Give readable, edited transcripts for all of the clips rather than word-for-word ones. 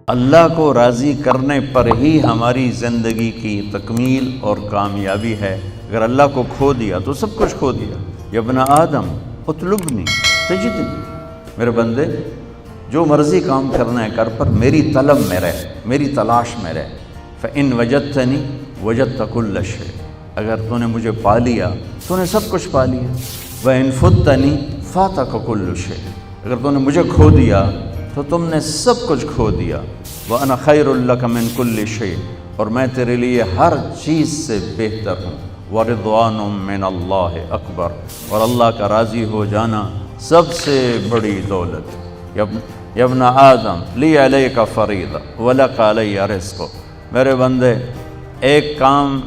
اللہ کو راضی کرنے پر ہی ہماری زندگی کی تکمیل اور کامیابی ہے۔ اگر اللہ کو کھو دیا تو سب کچھ کھو دیا۔ یا ابن آدم اطلبنی تجدنی، میرے بندے جو مرضی کام کرنا ہے کر، پر میری طلب میں رہ، میری تلاش میں رہ۔ فإن وجدتنی وجدت کل شیء، اگر تو نے مجھے پا لیا تو نے سب کچھ پا لیا۔ وإن فتنی فاتک کل شیء، اگر تو نے مجھے کھو دیا تو تم نے سب کچھ کھو دیا۔ وأنا خیر لک من کل شیء، اور میں تیرے لیے ہر چیز سے بہتر ہوں۔ ورضوان من اللہ اکبر، اور اللہ کا راضی ہو جانا سب سے بڑی دولت۔ یا ابن آدم لی علیک فریضہ ولک علی رزق، میرے بندے ایک کام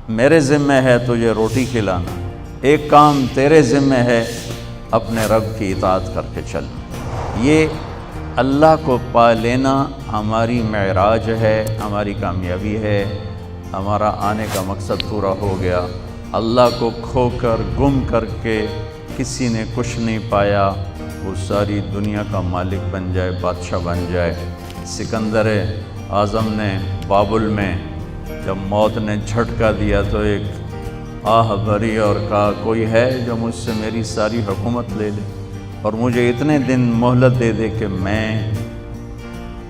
میرے ذمہ ہے تجھے روٹی کھلانا، ایک کام تیرے ذمہ ہے اپنے رب کی اطاعت کر کے چلنا۔ یہ اللہ کو پا لینا ہماری معراج ہے، ہماری کامیابی ہے، ہمارا آنے کا مقصد پورا ہو گیا۔ اللہ کو کھو کر گم کر کے کسی نے کچھ نہیں پایا، وہ ساری دنیا کا مالک بن جائے، بادشاہ بن جائے۔ سکندر اعظم نے بابل میں جب موت نے جھٹکا دیا تو ایک آہ بھری اور کہا کوئی ہے جو مجھ سے میری ساری حکومت لے لے اور مجھے اتنے دن مہلت دے دے کہ میں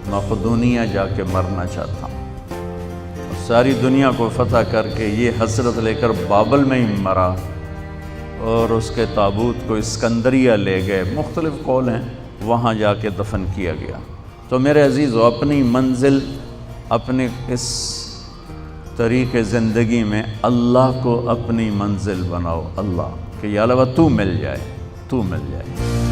مقدونیہ جا کے مرنا چاہتا ہوں۔ ساری دنیا کو فتح کر کے یہ حسرت لے کر بابل میں ہی مرا، اور اس کے تابوت کو اسکندریہ لے گئے، مختلف قول ہیں، وہاں جا کے دفن کیا گیا۔ تو میرے عزیزو، اپنی منزل اپنے اس طریق زندگی میں اللہ کو اپنی منزل بناؤ، اللہ کہ یا اللہ تو مل جائے، تو مل جائے۔